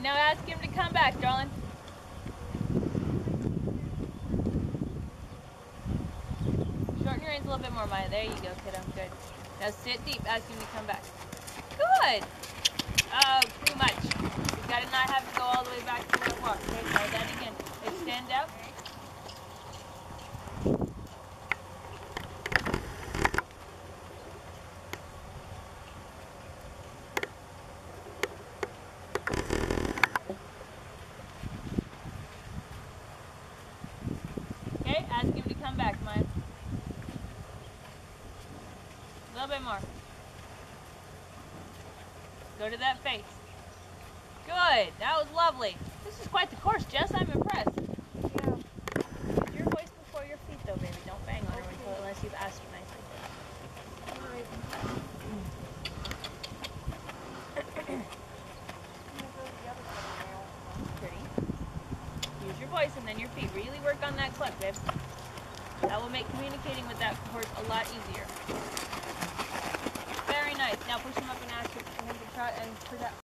Now ask him to come back, darling. Shorten your reins a little bit more, Maya. There you go, kiddo. Good. Now sit deep. Ask him to come back. Good. Oh, too much. You gotta not have to go all the way back to where it walks. Okay, try that again. Extend out. Okay, ask him to come back, Maya. A little bit more. Go to that face. Good. That was lovely. This is quite the course, Jess. I'm impressed. Yeah. Use your voice before your feet, though, baby. Don't bang on her unless you've asked her nicely. Alright. Pretty. Use your voice and then your feet. Really work on that cluck, babe. That will make communicating with that horse a lot easier. Very nice. Now push him up and ask him to trot and protect.